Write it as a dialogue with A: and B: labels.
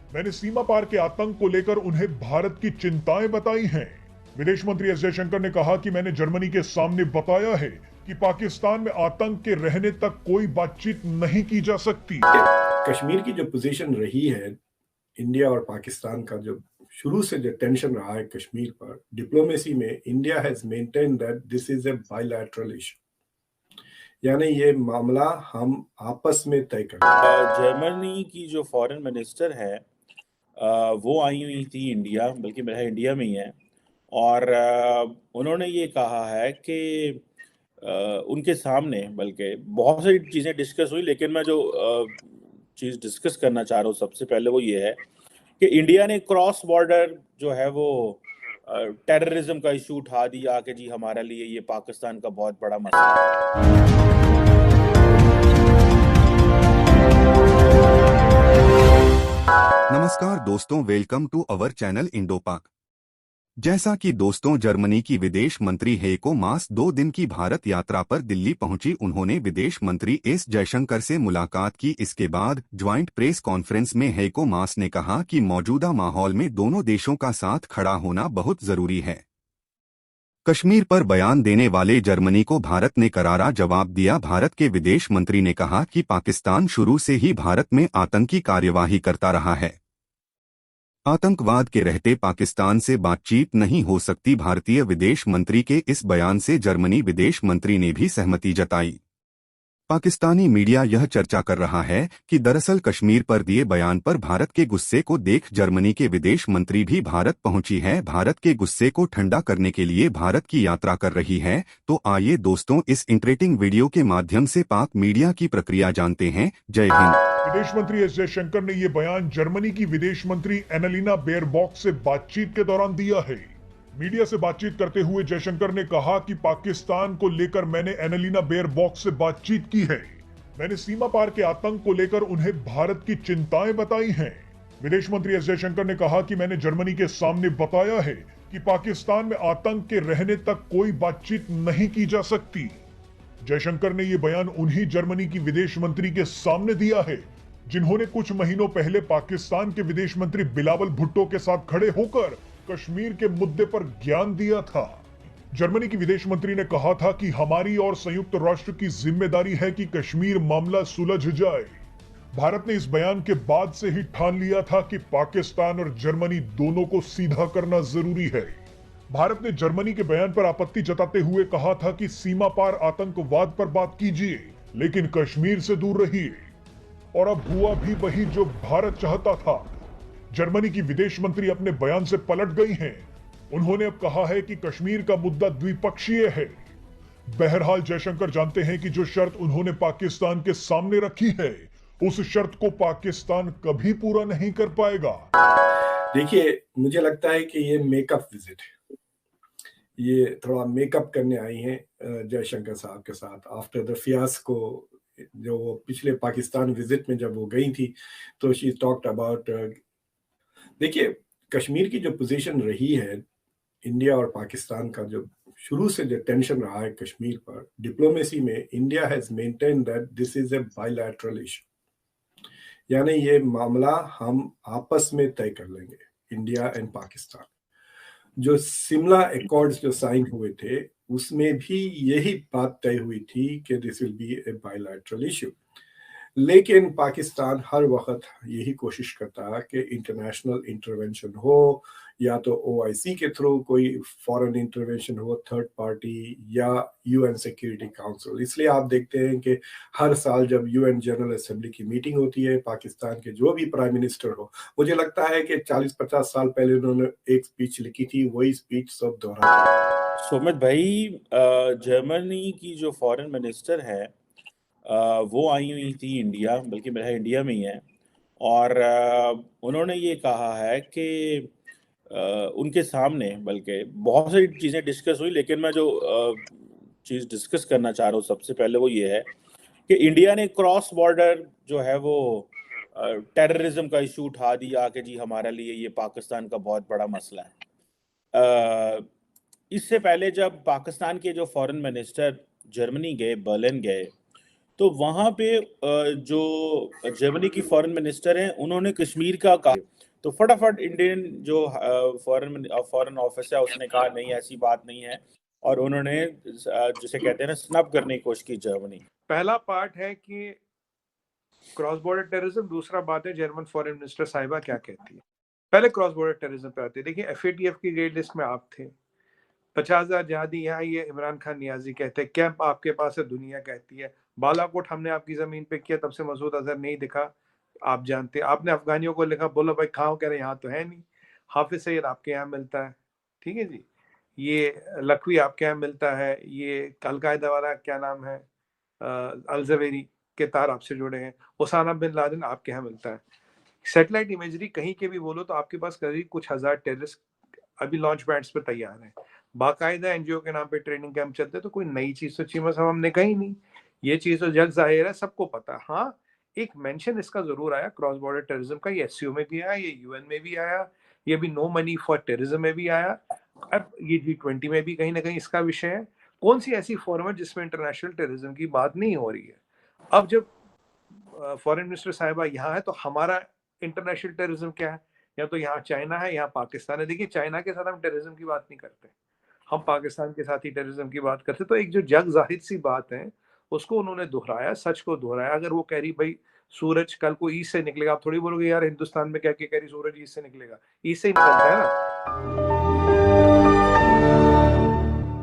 A: मैंने सीमा पार के आतंक को लेकर उन्हें भारत की चिंताएं बताई हैं। विदेश मंत्री एस जयशंकर ने कहा कि मैंने जर्मनी के सामने बताया है कि पाकिस्तान में आतंक के रहने तक कोई बातचीत नहीं की जा सकती।
B: कश्मीर की जो पोजीशन रही है, इंडिया और पाकिस्तान का जो शुरू से जो टेंशन रहा है कश्मीर पर, डिप्लोमेसी में India has maintain that this is a bilateral issue, यानी ये मामला हम आपस में तय करेंगे।
C: जर्मनी की जो फॉरेन मिनिस्टर है वो आई हुई थी इंडिया, बल्कि मेरा इंडिया में ही है। और उन्होंने ये कहा है कि उनके सामने बल्कि बहुत सारी चीज़ें डिस्कस हुई, लेकिन मैं जो चीज़ डिस्कस करना चाह रहा हूँ सबसे पहले वो ये है कि इंडिया ने क्रॉस बॉर्डर जो है वो टेररिज्म का इशू उठा दिया कि जी हमारे लिए ये पाकिस्तान का बहुत बड़ा मसला है।
D: नमस्कार दोस्तों, welcome to our channel Indo Pak. जैसा कि दोस्तों जर्मनी की विदेश मंत्री हेको मास 2 दिन की भारत यात्रा पर दिल्ली पहुंची। उन्होंने विदेश मंत्री एस जयशंकर से मुलाकात की। इसके बाद ज्वाइंट प्रेस कॉन्फ्रेंस में हेको मास ने कहा कि मौजूदा माहौल में दोनों देशों का साथ खड़ा होना बहुत जरूरी है। कश्मीर पर बयान देने वाले जर्मनी को भारत ने करारा जवाब दिया। भारत के विदेश मंत्री ने कहा कि पाकिस्तान शुरू से ही भारत में आतंकी कार्यवाही करता रहा है। आतंकवाद के रहते पाकिस्तान से बातचीत नहीं हो सकती। भारतीय विदेश मंत्री के इस बयान से जर्मनी विदेश मंत्री ने भी सहमति जताई। पाकिस्तानी मीडिया यह चर्चा कर रहा है कि दरअसल कश्मीर पर दिए बयान पर भारत के गुस्से को देख जर्मनी के विदेश मंत्री भी भारत पहुंची है। भारत के गुस्से को ठंडा करने के लिए भारत की यात्रा कर रही है। तो आइए दोस्तों इस इंटरेस्टिंग वीडियो के माध्यम से पाक मीडिया की प्रक्रिया जानते हैं। जय हिंद।
A: विदेश मंत्री एस जयशंकर ने यह बयान जर्मनी की विदेश मंत्री एनालिना बेयरबॉक से बातचीत के दौरान दिया है। मीडिया से बातचीत करते हुए जयशंकर ने कहा कि पाकिस्तान को लेकर मैंने एनालिना बेयरबॉक से बातचीत की है। मैंने सीमा पार के आतंक को लेकर उन्हें भारत की चिंताएं बताई हैं। विदेश मंत्री एस जयशंकर ने कहा कि मैंने जर्मनी के सामने बताया है कि पाकिस्तान में आतंक के रहने तक कोई बातचीत नहीं की जा सकती। जयशंकर ने यह बयान उन्हीं जर्मनी की विदेश मंत्री के सामने दिया है जिन्होंने कुछ महीनों पहले पाकिस्तान के विदेश मंत्री बिलावल भुट्टो के साथ खड़े होकर कश्मीर के मुद्दे पर ज्ञान दिया था। जर्मनी की विदेश मंत्री ने कहा था कि हमारी और संयुक्त राष्ट्र की जिम्मेदारी है कि कश्मीर मामला सुलझ जाए। भारत ने इस बयान के बाद से ही ठान लिया था कि पाकिस्तान और जर्मनी दोनों को सीधा करना जरूरी है। भारत ने जर्मनी के बयान पर आपत्ति जताते हुए कहा था कि सीमा पार आतंकवाद पर बात कीजिए, लेकिन कश्मीर से दूर रहिए। और अब हुआ भी वही जो भारत चाहता था। जर्मनी की विदेश मंत्री अपने बयान से पलट गई हैं। उन्होंने अब कहा है कि कश्मीर का मुद्दा द्विपक्षीय है। बहरहाल जयशंकर जानते हैं कि जो शर्त उन्होंने पाकिस्तान के सामने रखी है, उस शर्त को पाकिस्तान कभी पूरा नहीं कर पाएगा।
B: देखिए, मुझे लगता है कि ये मेकअप विजिट है। ये थोड़ा मेकअप करने आई हैं जयशंकर साहब के साथ आफ्टर द फियास्को। जो वो पिछले पाकिस्तान विजिट में जब वो गई थी तो शी टॉक्ड अबाउट, देखिए कश्मीर की जो पोजीशन रही है, इंडिया और पाकिस्तान का जो शुरू से जो टेंशन रहा है कश्मीर पर, डिप्लोमेसी में India has maintain that this is a bilateral issue, यानी ये मामला हम आपस में तय कर लेंगे, इंडिया एंड पाकिस्तान। जो शिमला एकॉर्ड्स जो साइन हुए थे उसमें भी यही बात तय हुई थी कि this will be A bilateral issue. लेकिन पाकिस्तान हर वक्त यही कोशिश करता है कि इंटरनेशनल इंटरवेंशन हो, या तो ओआईसी के थ्रू कोई फॉरेन इंटरवेंशन हो, थर्ड पार्टी, या यूएन सिक्योरिटी काउंसिल। इसलिए आप देखते हैं कि हर साल जब यूएन जनरल असेंबली की मीटिंग होती है, पाकिस्तान के जो भी प्राइम मिनिस्टर हो, मुझे लगता है कि 40-50 साल पहले उन्होंने एक स्पीच लिखी थी, वही स्पीच सब दोहराते।
C: सुमित भाई, जर्मनी की जो फॉरेन मिनिस्टर है वो आई हुई थी इंडिया, बल्कि मेरा इंडिया में ही है। और उन्होंने ये कहा है कि उनके सामने बल्कि बहुत सारी चीज़ें डिस्कस हुई, लेकिन मैं जो चीज़ डिस्कस करना चाह रहा हूँ सबसे पहले वो ये है कि इंडिया ने क्रॉस बॉर्डर जो है वो टेररिज्म का इशू उठा दिया कि जी हमारे लिए ये पाकिस्तान का बहुत बड़ा मसला है। इससे पहले जब पाकिस्तान के जो फॉरेन मिनिस्टर जर्मनी गए, बर्लिन गए, तो वहां पे जो जर्मनी की फॉरेन मिनिस्टर हैं उन्होंने कश्मीर का कहा, तो फटाफट इंडियन जो फॉरेन ऑफिस है उसने कहा नहीं ऐसी बात नहीं है, और उन्होंने जिसे कहते हैं ना स्नब करने की कोशिश की जर्मनी।
E: पहला पार्ट है कि क्रॉस बॉर्डर टेररिज्म, दूसरा बात है जर्मन फॉरेन मिनिस्टर साहिबा क्या कहती है। पहले क्रॉस बॉर्डर टेररिज्म पे आते हैं। देखिए FATF की रेड लिस्ट में आप थे, 50,000 जहादी यहाँ, ये इमरान खान नियाजी कहते हैं, कैंप आपके पास है, दुनिया कहती है, बालाकोट हमने आपकी जमीन पे किया, तब से मसूद अजहर नहीं दिखा, आप जानते हैं। आपने अफगानियों को लिखा, बोलो भाई खाओ, कह रहे यहाँ तो है नहीं। हाफिज सईद आपके यहाँ मिलता है, ठीक है जी। ये लखवी आपके यहाँ मिलता है, ये अलकायदा वाला क्या नाम है, अलजवेरी के तार आपसे जुड़े हैं, ओसामा बिन लादेन आपके यहाँ मिलता है। सैटेलाइट इमेजरी कहीं के भी बोलो तो आपके पास करीब कुछ हजार टेररिस्ट अभी लॉन्च पैड्स पे तैयार हैं। बाकायदा NGO के नाम पे ट्रेनिंग कैंप चलते हैं, तो कोई नई चीज तो चीमा साहब हमने कही नहीं, ये चीज तो जग जाहिर है, सबको पता। हाँ, एक मेंशन इसका जरूर आया क्रॉस बॉर्डर टेररिज्म का, ये SCO में भी आया, ये UN में भी आया, ये भी नो मनी फॉर टेररिज्म में भी आया, अब ये G20 में भी कहीं ना कहीं इसका विषय है। कौन सी ऐसी फॉर्मेट जिसमें इंटरनेशनल टेररिज्म की बात नहीं हो रही है। अब जब फॉरेन मिनिस्टर साहिबा यहाँ है तो हमारा इंटरनेशनल टेररिज्म क्या है, या तो यहाँ चाइना है, यहाँ पाकिस्तान है। देखिए चाइना के साथ हम टेररिज्म की बात नहीं करते, हम पाकिस्तान के साथ ही टेररिज्म की बात करते। तो एक जो जग जाहिर सी बात है उसको उन्होंने दोहराया, सच को दोहराया। अगर वो कह रही भाई सूरज कल को ईस्ट से निकलेगा, आप थोड़ी बोलोगे यार हिंदुस्तान में क्या क्या कह रही सूरज ईस्ट से निकलेगा, ईस्ट से ही निकलता है ना।